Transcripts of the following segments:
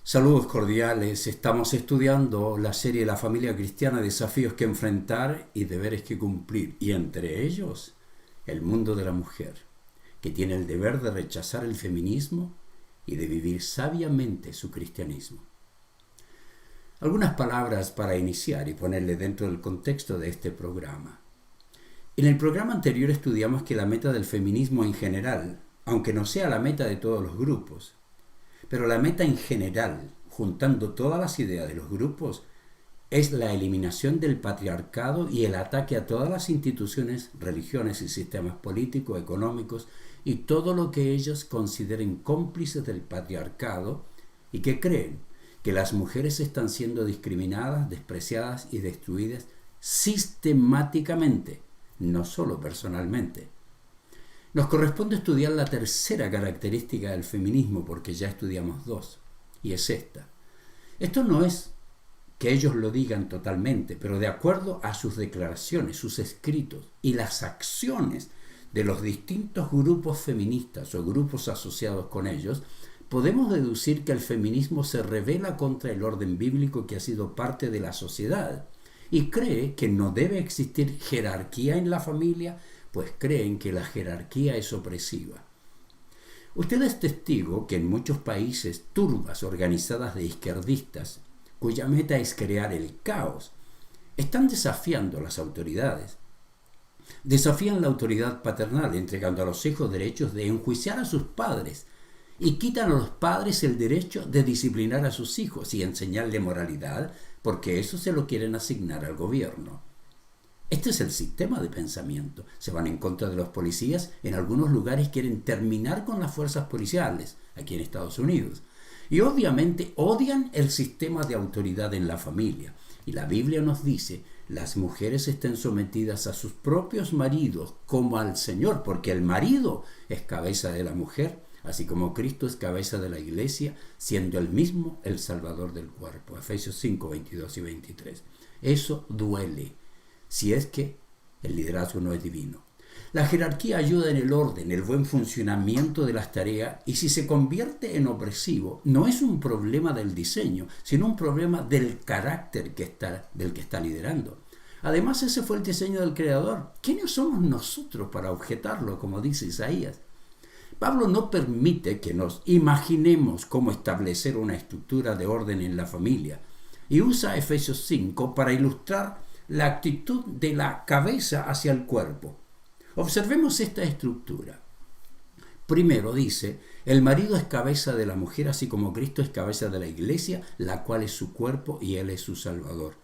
Saludos cordiales, estamos estudiando la serie La familia cristiana, desafíos que enfrentar y deberes que cumplir, y entre ellos el mundo de la mujer, que tiene el deber de rechazar el feminismo y de vivir sabiamente su cristianismo. Algunas palabras para iniciar y ponerle dentro del contexto de este programa. En el programa anterior estudiamos que la meta del feminismo en general, aunque no sea la meta de todos los grupos, pero la meta en general, juntando todas las ideas de los grupos, es la eliminación del patriarcado y el ataque a todas las instituciones, religiones y sistemas políticos, económicos y todo lo que ellos consideren cómplices del patriarcado y que creen que las mujeres están siendo discriminadas, despreciadas y destruidas sistemáticamente, no solo personalmente. Nos corresponde estudiar la tercera característica del feminismo porque ya estudiamos dos, y es esta. Esto no es que ellos lo digan totalmente, pero de acuerdo a sus declaraciones, sus escritos y las acciones de los distintos grupos feministas o grupos asociados con ellos, podemos deducir que el feminismo se rebela contra el orden bíblico que ha sido parte de la sociedad y cree que no debe existir jerarquía en la familia, pues creen que la jerarquía es opresiva. Usted es testigo que en muchos países turbas organizadas de izquierdistas, cuya meta es crear el caos, están desafiando a las autoridades. Desafían la autoridad paternal, entregando a los hijos derechos de enjuiciar a sus padres y quitan a los padres el derecho de disciplinar a sus hijos y enseñarle moralidad, porque eso se lo quieren asignar al gobierno. Este es el sistema de pensamiento. Se van en contra de los policías. En algunos lugares quieren terminar con las fuerzas policiales, aquí en Estados Unidos. Y obviamente odian el sistema de autoridad en la familia. Y la Biblia nos dice, las mujeres estén sometidas a sus propios maridos como al Señor, porque el marido es cabeza de la mujer, así como Cristo es cabeza de la iglesia, siendo él mismo el Salvador del cuerpo. Efesios 5, 22 y 23. Eso duele, si es que el liderazgo no es divino. La jerarquía ayuda en el orden, el buen funcionamiento de las tareas, y si se convierte en opresivo, no es un problema del diseño, sino un problema del carácter del que está liderando. Además, ese fue el diseño del Creador. ¿Quiénes somos nosotros para objetarlo, como dice Isaías? Pablo no permite que nos imaginemos cómo establecer una estructura de orden en la familia, y usa Efesios 5 para ilustrar la actitud de la cabeza hacia el cuerpo. Observemos esta estructura. Primero dice, el marido es cabeza de la mujer, así como Cristo es cabeza de la iglesia, la cual es su cuerpo y él es su Salvador.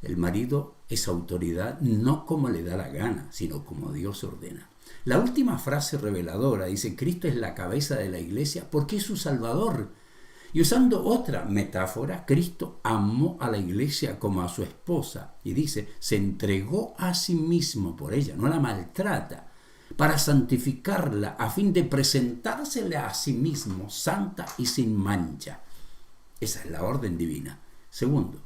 El marido es autoridad no como le da la gana, sino como Dios ordena. La última frase reveladora dice, Cristo es la cabeza de la iglesia porque es su Salvador. Y usando otra metáfora, Cristo amó a la iglesia como a su esposa y dice, se entregó a sí mismo por ella, no la maltrata, para santificarla a fin de presentársela a sí mismo santa y sin mancha. Esa es la orden divina. Segundo,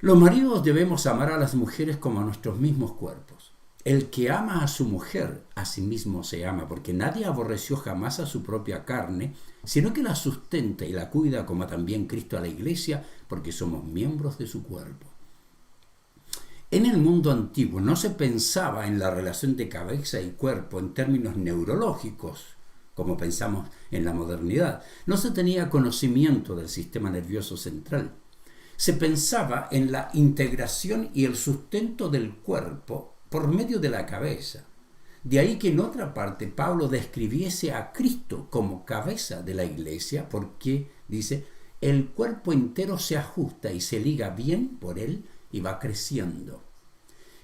los maridos debemos amar a las mujeres como a nuestros mismos cuerpos. El que ama a su mujer, a sí mismo se ama, porque nadie aborreció jamás a su propia carne, sino que la sustenta y la cuida como también Cristo a la iglesia, porque somos miembros de su cuerpo. En el mundo antiguo no se pensaba en la relación de cabeza y cuerpo en términos neurológicos, como pensamos en la modernidad. No se tenía conocimiento del sistema nervioso central. Se pensaba en la integración y el sustento del cuerpo por medio de la cabeza. De ahí que en otra parte Pablo describiese a Cristo como cabeza de la iglesia porque, dice, el cuerpo entero se ajusta y se liga bien por él y va creciendo.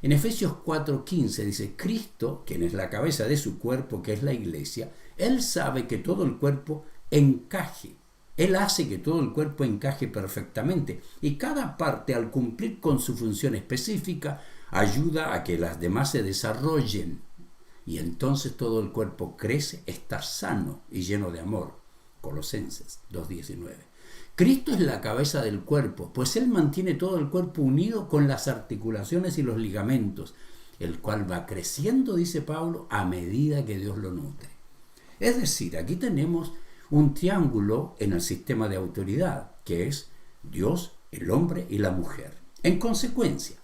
En Efesios 4:15 dice, Cristo, quien es la cabeza de su cuerpo, que es la iglesia, él sabe que todo el cuerpo encaje. Él hace que todo el cuerpo encaje perfectamente y cada parte, al cumplir con su función específica, ayuda a que las demás se desarrollen. Y entonces todo el cuerpo crece, está sano y lleno de amor. Colosenses 2:19. Cristo es la cabeza del cuerpo, pues Él mantiene todo el cuerpo unido con las articulaciones y los ligamentos, el cual va creciendo, dice Pablo, a medida que Dios lo nutre. Es decir, aquí tenemos un triángulo en el sistema de autoridad, que es Dios, el hombre y la mujer. En consecuencia,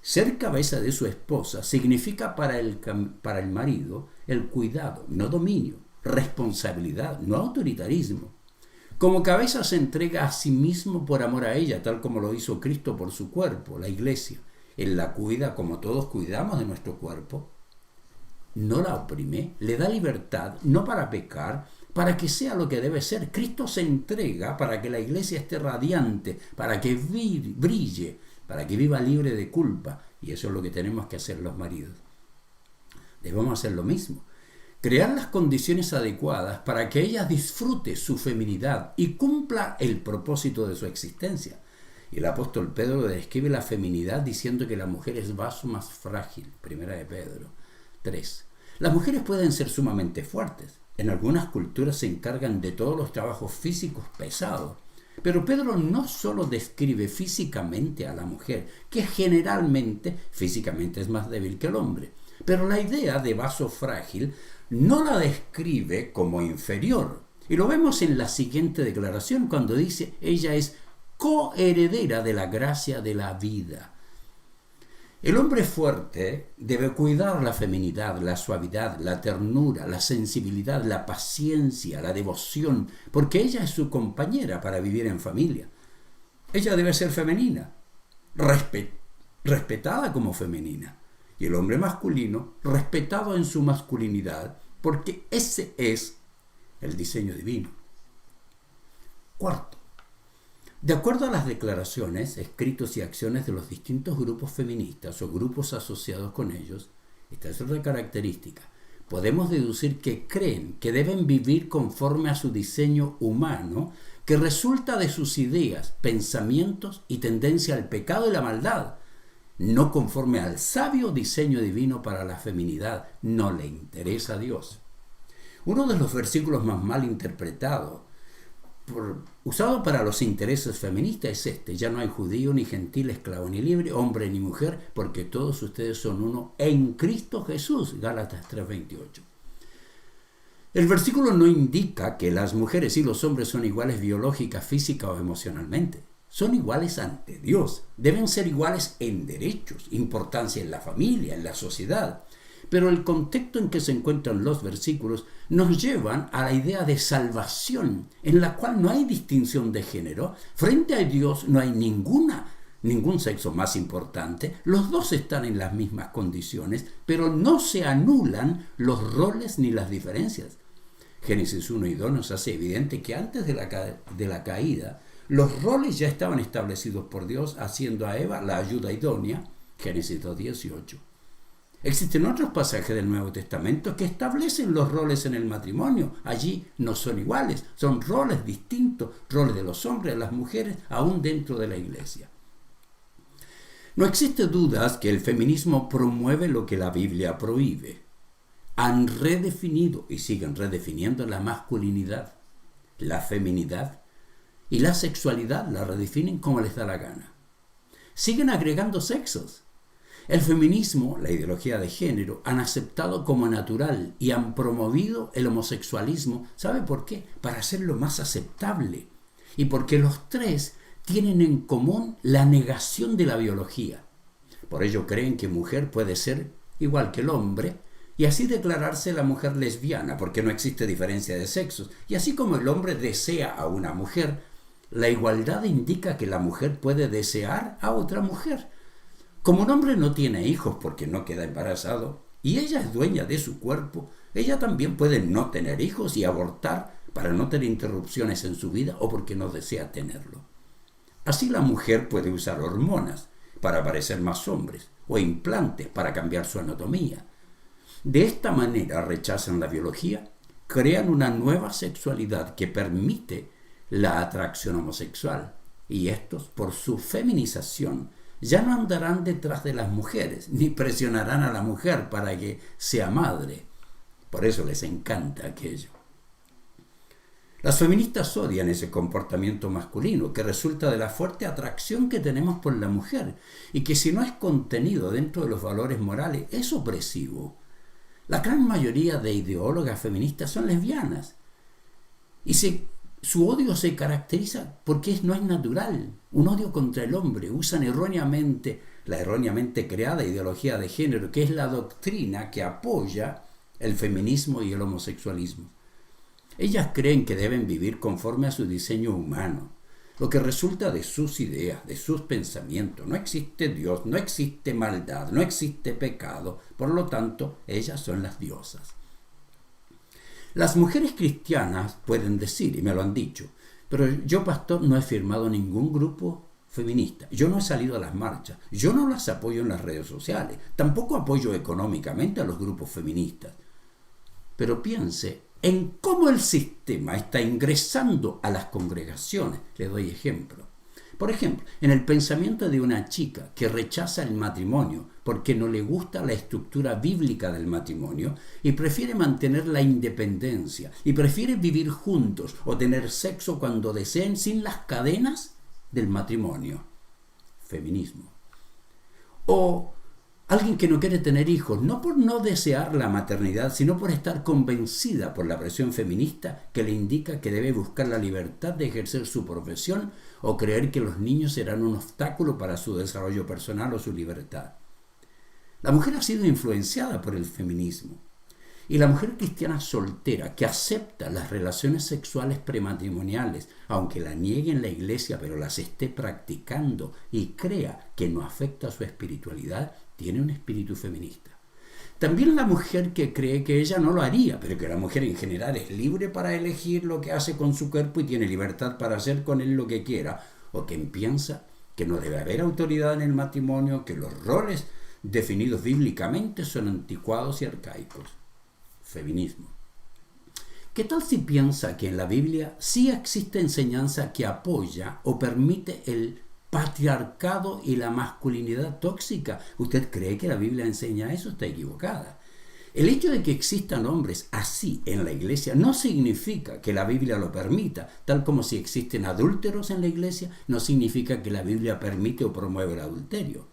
ser cabeza de su esposa significa para el marido el cuidado, no dominio, responsabilidad, no autoritarismo. Como cabeza se entrega a sí mismo por amor a ella, tal como lo hizo Cristo por su cuerpo, la iglesia. Él la cuida como todos cuidamos de nuestro cuerpo. No la oprime, le da libertad, no para pecar, para que sea lo que debe ser. Cristo se entrega para que la iglesia esté radiante, para que brille, para que viva libre de culpa. Y eso es lo que tenemos que hacer los maridos. Debemos hacer lo mismo. Crear las condiciones adecuadas para que ella disfrute su feminidad y cumpla el propósito de su existencia. Y el apóstol Pedro describe la feminidad diciendo que la mujer es vaso más frágil. Primera de Pedro 3. Las mujeres pueden ser sumamente fuertes. En algunas culturas se encargan de todos los trabajos físicos pesados. Pero Pedro no solo describe físicamente a la mujer, que generalmente físicamente es más débil que el hombre, pero la idea de vaso frágil no la describe como inferior. Y lo vemos en la siguiente declaración cuando dice, ella es coheredera de la gracia de la vida. El hombre fuerte debe cuidar la feminidad, la suavidad, la ternura, la sensibilidad, la paciencia, la devoción, porque ella es su compañera para vivir en familia. Ella debe ser femenina, respetada como femenina. Y el hombre masculino, respetado en su masculinidad, porque ese es el diseño divino. Cuarto, de acuerdo a las declaraciones, escritos y acciones de los distintos grupos feministas o grupos asociados con ellos, esta es otra característica, podemos deducir que creen que deben vivir conforme a su diseño humano, que resulta de sus ideas, pensamientos y tendencia al pecado y la maldad, no conforme al sabio diseño divino para la feminidad. No le interesa a Dios. Uno de los versículos más mal interpretados, usado para los intereses feministas, es este: ya no hay judío, ni gentil, esclavo, ni libre, hombre, ni mujer, porque todos ustedes son uno en Cristo Jesús. Gálatas 3:28. El versículo no indica que las mujeres y los hombres son iguales biológica, física o emocionalmente. Son iguales ante Dios. Deben ser iguales en derechos, importancia en la familia, en la sociedad. Pero el contexto en que se encuentran los versículos nos llevan a la idea de salvación, en la cual no hay distinción de género. Frente a Dios no hay ningún sexo más importante. Los dos están en las mismas condiciones, pero no se anulan los roles ni las diferencias. Génesis 1 y 2 nos hace evidente que antes de la caída, los roles ya estaban establecidos por Dios, haciendo a Eva la ayuda idónea. Génesis 2:18. Existen otros pasajes del Nuevo Testamento que establecen los roles en el matrimonio. Allí no son iguales, son roles distintos, roles de los hombres, de las mujeres, aún dentro de la iglesia. No existe dudas que el feminismo promueve lo que la Biblia prohíbe. Han redefinido y siguen redefiniendo la masculinidad, la feminidad y la sexualidad. La redefinen como les da la gana. Siguen agregando sexos. El feminismo, la ideología de género, han aceptado como natural y han promovido el homosexualismo. ¿Sabe por qué? Para hacerlo más aceptable. Y porque los tres tienen en común la negación de la biología. Por ello creen que mujer puede ser igual que el hombre y así declararse la mujer lesbiana, porque no existe diferencia de sexos. Y así como el hombre desea a una mujer, la igualdad indica que la mujer puede desear a otra mujer. Como un hombre no tiene hijos porque no queda embarazado y ella es dueña de su cuerpo, ella también puede no tener hijos y abortar para no tener interrupciones en su vida o porque no desea tenerlo. Así la mujer puede usar hormonas para parecer más hombres o implantes para cambiar su anatomía. De esta manera rechazan la biología, crean una nueva sexualidad que permite la atracción homosexual y estos, por su feminización, ya no andarán detrás de las mujeres, ni presionarán a la mujer para que sea madre. Por eso les encanta aquello. Las feministas odian ese comportamiento masculino que resulta de la fuerte atracción que tenemos por la mujer y que si no es contenido dentro de los valores morales es opresivo. La gran mayoría de ideólogas feministas son lesbianas. Y su odio se caracteriza porque no es natural, un odio contra el hombre. Usan erróneamente la erróneamente creada ideología de género, que es la doctrina que apoya el feminismo y el homosexualismo. Ellas creen que deben vivir conforme a su diseño humano, lo que resulta de sus ideas, de sus pensamientos. No existe Dios, no existe maldad, no existe pecado, por lo tanto, ellas son las diosas. Las mujeres cristianas pueden decir, y me lo han dicho, pero yo, pastor, no he firmado ningún grupo feminista, yo no he salido a las marchas, yo no las apoyo en las redes sociales, tampoco apoyo económicamente a los grupos feministas. Pero piense en cómo el sistema está ingresando a las congregaciones. Le doy ejemplo. Por ejemplo, en el pensamiento de una chica que rechaza el matrimonio porque no le gusta la estructura bíblica del matrimonio y prefiere mantener la independencia y prefiere vivir juntos o tener sexo cuando deseen sin las cadenas del matrimonio. Feminismo. O alguien que no quiere tener hijos, no por no desear la maternidad, sino por estar convencida por la presión feminista que le indica que debe buscar la libertad de ejercer su profesión o creer que los niños serán un obstáculo para su desarrollo personal o su libertad. La mujer ha sido influenciada por el feminismo. Y la mujer cristiana soltera que acepta las relaciones sexuales prematrimoniales, aunque la niegue en la iglesia, pero las esté practicando y crea que no afecta a su espiritualidad, tiene un espíritu feminista. También la mujer que cree que ella no lo haría, pero que la mujer en general es libre para elegir lo que hace con su cuerpo y tiene libertad para hacer con él lo que quiera, o quien piensa que no debe haber autoridad en el matrimonio, que los roles definidos bíblicamente son anticuados y arcaicos. Feminismo. ¿Qué tal si piensa que en la Biblia sí existe enseñanza que apoya o permite el patriarcado y la masculinidad tóxica? ¿Usted cree que la Biblia enseña eso? Está equivocada. El hecho de que existan hombres así en la iglesia no significa que la Biblia lo permita, tal como si existen adúlteros en la iglesia, no significa que la Biblia permite o promueve el adulterio.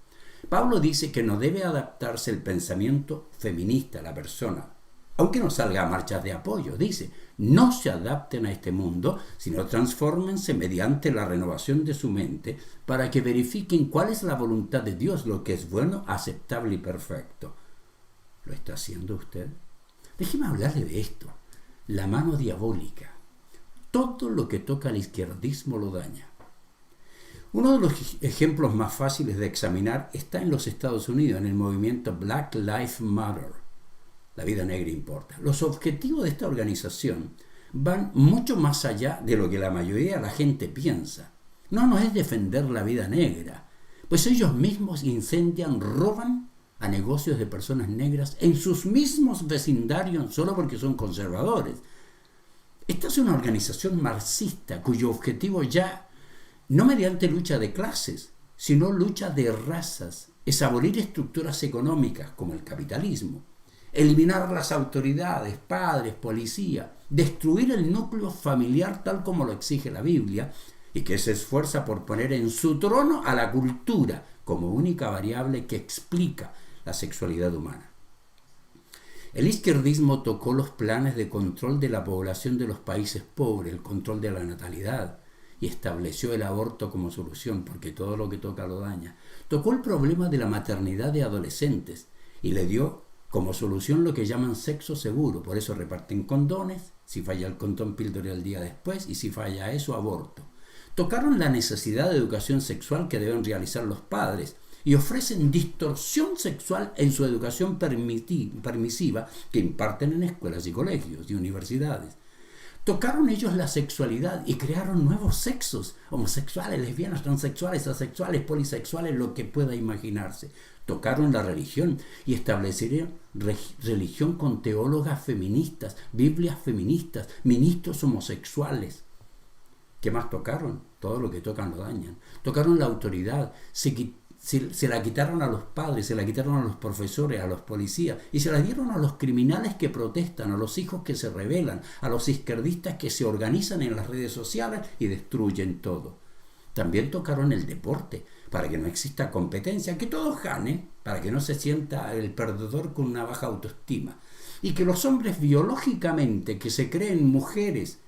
Pablo dice que no debe adaptarse el pensamiento feminista a la persona, aunque no salga a marchas de apoyo. Dice, no se adapten a este mundo, sino transfórmense mediante la renovación de su mente para que verifiquen cuál es la voluntad de Dios, lo que es bueno, aceptable y perfecto. ¿Lo está haciendo usted? Déjeme hablarle de esto. La mano diabólica. Todo lo que toca al izquierdismo lo daña. Uno de los ejemplos más fáciles de examinar está en los Estados Unidos, en el movimiento Black Lives Matter. La vida negra importa. Los objetivos de esta organización van mucho más allá de lo que la mayoría de la gente piensa. No es defender la vida negra, pues ellos mismos incendian, roban a negocios de personas negras en sus mismos vecindarios solo porque son conservadores. Esta es una organización marxista cuyo objetivo ya, no mediante lucha de clases, sino lucha de razas, es abolir estructuras económicas como el capitalismo, eliminar las autoridades, padres, policía, destruir el núcleo familiar tal como lo exige la Biblia y que se esfuerza por poner en su trono a la cultura como única variable que explica la sexualidad humana. El izquierdismo tocó los planes de control de la población de los países pobres, el control de la natalidad, y estableció el aborto como solución, porque todo lo que toca lo daña. Tocó el problema de la maternidad de adolescentes y le dio como solución lo que llaman sexo seguro. Por eso reparten condones, si falla el condón, píldora el día después, y si falla eso, aborto. Tocaron la necesidad de educación sexual que deben realizar los padres y ofrecen distorsión sexual en su educación permisiva que imparten en escuelas y colegios y universidades. Tocaron ellos la sexualidad y crearon nuevos sexos, homosexuales, lesbianas, transexuales, asexuales, polisexuales, lo que pueda imaginarse. Tocaron la religión y establecieron religión con teólogas feministas, biblias feministas, ministros homosexuales. ¿Qué más tocaron? Todo lo que tocan lo dañan. Tocaron la autoridad, se la quitaron a los padres, se la quitaron a los profesores, a los policías, y se la dieron a los criminales que protestan, a los hijos que se rebelan, a los izquierdistas que se organizan en las redes sociales y destruyen todo. También tocaron el deporte, para que no exista competencia, que todos ganen, para que no se sienta el perdedor con una baja autoestima, y que los hombres biológicamente, que se creen mujeres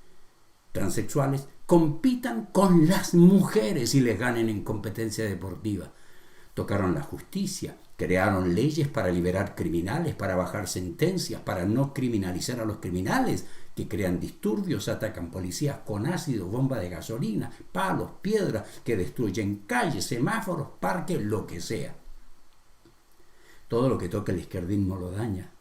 transexuales compitan con las mujeres y les ganen en competencia deportiva. Tocaron la justicia, crearon leyes para liberar criminales, para bajar sentencias, para no criminalizar a los criminales que crean disturbios, atacan policías con ácido, bomba de gasolina, palos, piedras, que destruyen calles, semáforos, parques, lo que sea. Todo lo que toca el izquierdismo lo daña.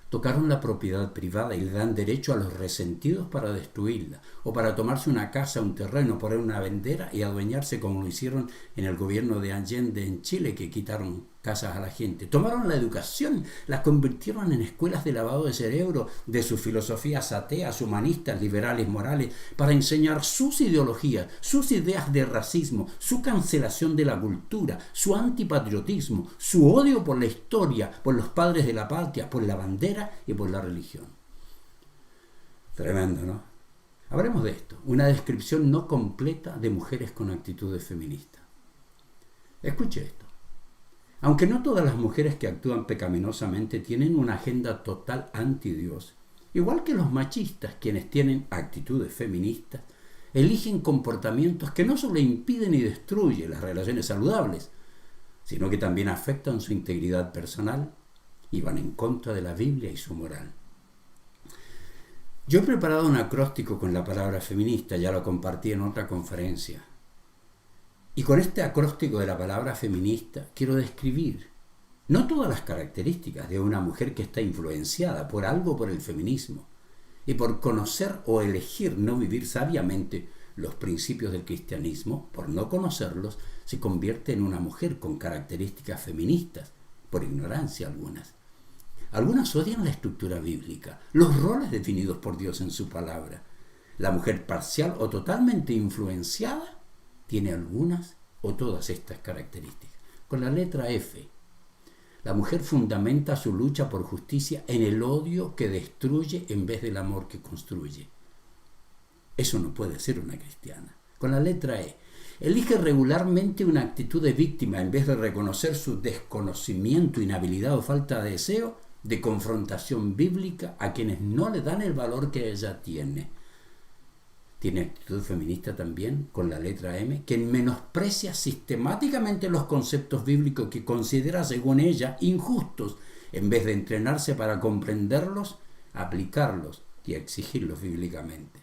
Tocaron la propiedad privada y le dan derecho a los resentidos para destruirla, o para tomarse una casa, un terreno, poner una bandera y adueñarse, como lo hicieron en el gobierno de Allende en Chile, que quitaron casas a la gente. Tomaron la educación, la convirtieron en escuelas de lavado de cerebro de sus filosofías ateas, humanistas, liberales, morales, para enseñar sus ideologías, sus ideas de racismo, su cancelación de la cultura, su antipatriotismo, su odio por la historia, por los padres de la patria, por la bandera y por la religión. Tremendo, ¿no? Hablemos de esto, una descripción no completa de mujeres con actitudes feministas. Escuche esto. Aunque no todas las mujeres que actúan pecaminosamente tienen una agenda total anti-Dios, igual que los machistas, quienes tienen actitudes feministas, eligen comportamientos que no solo impiden y destruyen las relaciones saludables, sino que también afectan su integridad personal y van en contra de la Biblia y su moral. Yo he preparado un acróstico con la palabra feminista, ya lo compartí en otra conferencia. Y con este acróstico de la palabra feminista quiero describir no todas las características de una mujer que está influenciada por algo por el feminismo y por conocer o elegir no vivir sabiamente los principios del cristianismo. Por no conocerlos se convierte en una mujer con características feministas, por ignorancia algunas. Algunas odian la estructura bíblica, los roles definidos por Dios en su palabra. La mujer parcial o totalmente influenciada tiene algunas o todas estas características. Con la letra F, la mujer fundamenta su lucha por justicia en el odio que destruye en vez del amor que construye. Eso no puede ser una cristiana. Con la letra E, elige regularmente una actitud de víctima en vez de reconocer su desconocimiento, inhabilidad o falta de deseo de confrontación bíblica a quienes no le dan el valor que ella tiene. Tiene actitud feminista también, con la letra M, que menosprecia sistemáticamente los conceptos bíblicos que considera, según ella, injustos, en vez de entrenarse para comprenderlos, aplicarlos y exigirlos bíblicamente.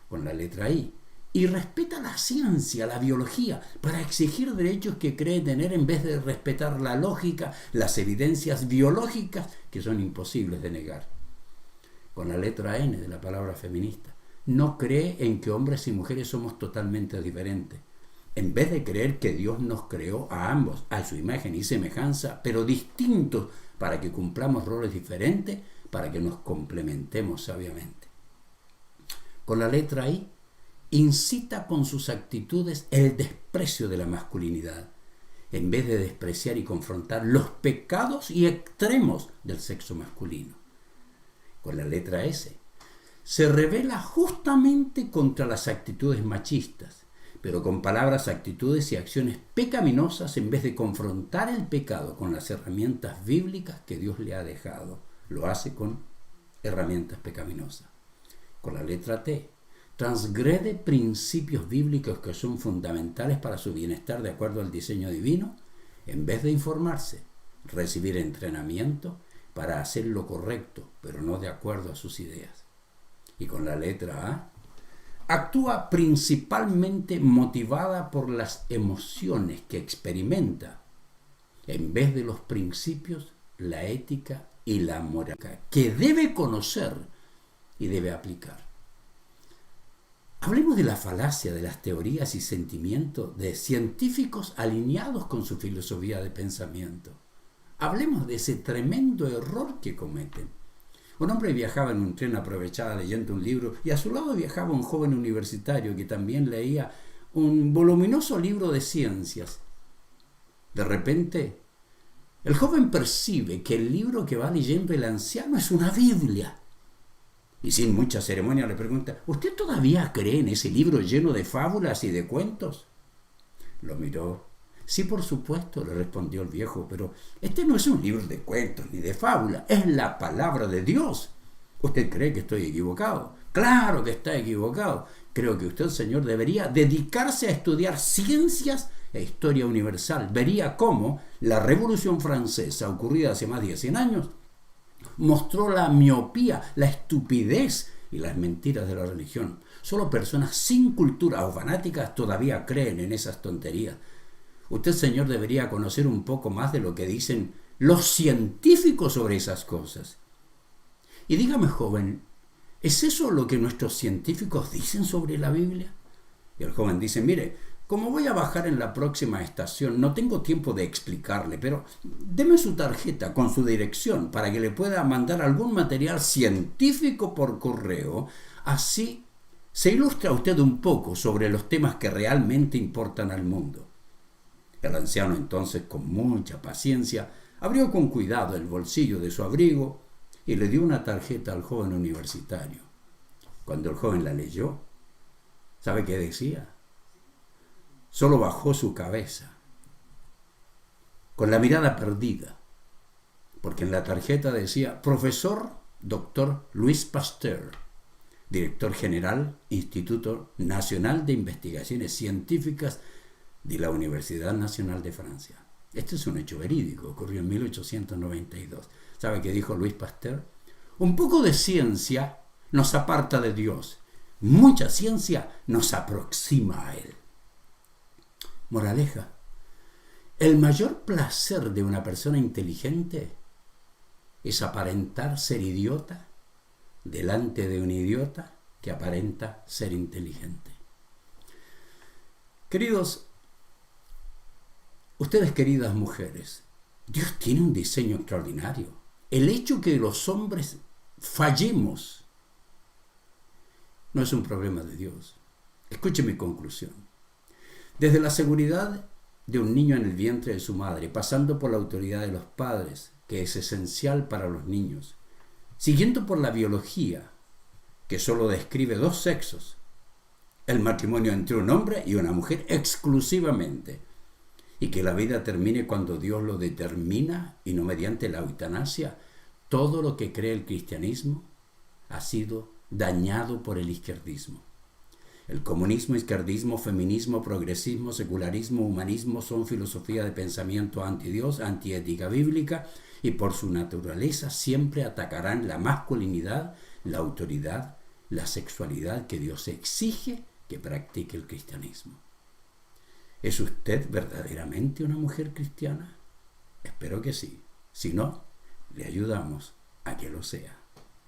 Con la letra I, y respeta la ciencia, la biología, para exigir derechos que cree tener en vez de respetar la lógica, las evidencias biológicas que son imposibles de negar. Con la letra N de la palabra feminista, no cree en que hombres y mujeres somos totalmente diferentes. En vez de creer que Dios nos creó a ambos a su imagen y semejanza, pero distintos para que cumplamos roles diferentes, para que nos complementemos sabiamente. Con la letra I, incita con sus actitudes el desprecio de la masculinidad, en vez de despreciar y confrontar los pecados y extremos del sexo masculino. Con la letra S, se revela justamente contra las actitudes machistas, pero con palabras, actitudes y acciones pecaminosas en vez de confrontar el pecado con las herramientas bíblicas que Dios le ha dejado. Lo hace con herramientas pecaminosas. Con la letra T, transgrede principios bíblicos que son fundamentales para su bienestar de acuerdo al diseño divino, en vez de informarse, recibir entrenamiento para hacer lo correcto, pero no de acuerdo a sus ideas. Y con la letra A, actúa principalmente motivada por las emociones que experimenta, en vez de los principios, la ética y la moral que debe conocer y debe aplicar. Hablemos de la falacia de las teorías y sentimientos de científicos alineados con su filosofía de pensamiento. Hablemos de ese tremendo error que cometen. Un hombre viajaba en un tren, aprovechaba leyendo un libro, y a su lado viajaba un joven universitario que también leía un voluminoso libro de ciencias. De repente, el joven percibe que el libro que va leyendo el anciano es una Biblia. Y sin mucha ceremonia le pregunta: ¿usted todavía cree en ese libro lleno de fábulas y de cuentos? Lo miró. Sí, por supuesto, le respondió el viejo, pero este no es un libro de cuentos ni de fábulas, es la palabra de Dios. ¿Usted cree que estoy equivocado? Claro que está equivocado. creo que usted, señor, debería dedicarse a estudiar ciencias e historia universal. Vería cómo la Revolución Francesa, ocurrida hace más de 100 años, mostró la miopía, la estupidez y las mentiras de la religión. Solo personas sin cultura o fanáticas todavía creen en esas tonterías. Usted, señor, debería conocer un poco más de lo que dicen los científicos sobre esas cosas. Y dígame, joven, ¿es eso lo que nuestros científicos dicen sobre la Biblia? Y el joven dice, mire, como voy a bajar en la próxima estación, no tengo tiempo de explicarle, pero deme su tarjeta con su dirección para que le pueda mandar algún material científico por correo. Así se ilustra usted un poco sobre los temas que realmente importan al mundo. El anciano entonces, con mucha paciencia, abrió con cuidado el bolsillo de su abrigo y le dio una tarjeta al joven universitario. Cuando el joven la leyó, ¿sabe qué decía? Solo bajó su cabeza, con la mirada perdida, porque en la tarjeta decía Profesor Dr. Louis Pasteur, Director General, Instituto Nacional de Investigaciones Científicas de la Universidad Nacional de Francia. Este es un hecho verídico, ocurrió en 1892. ¿Sabe qué dijo Louis Pasteur? Un poco de ciencia nos aparta de Dios, mucha ciencia nos aproxima a Él. Moraleja, el mayor placer de una persona inteligente es aparentar ser idiota delante de un idiota que aparenta ser inteligente. Queridos, ustedes, queridas mujeres, Dios tiene un diseño extraordinario. El hecho que los hombres fallemos no es un problema de Dios. Escuche mi conclusión. Desde la seguridad de un niño en el vientre de su madre, pasando por la autoridad de los padres, que es esencial para los niños, siguiendo por la biología, que solo describe dos sexos, el matrimonio entre un hombre y una mujer exclusivamente, y que la vida termine cuando Dios lo determina y no mediante la eutanasia, todo lo que cree el cristianismo ha sido dañado por el izquierdismo. El comunismo, izquierdismo, feminismo, progresismo, secularismo, humanismo son filosofías de pensamiento anti-Dios, antiética bíblica y por su naturaleza siempre atacarán la masculinidad, la autoridad, la sexualidad que Dios exige que practique el cristianismo. ¿Es usted verdaderamente una mujer cristiana? Espero que sí. Si no, le ayudamos a que lo sea.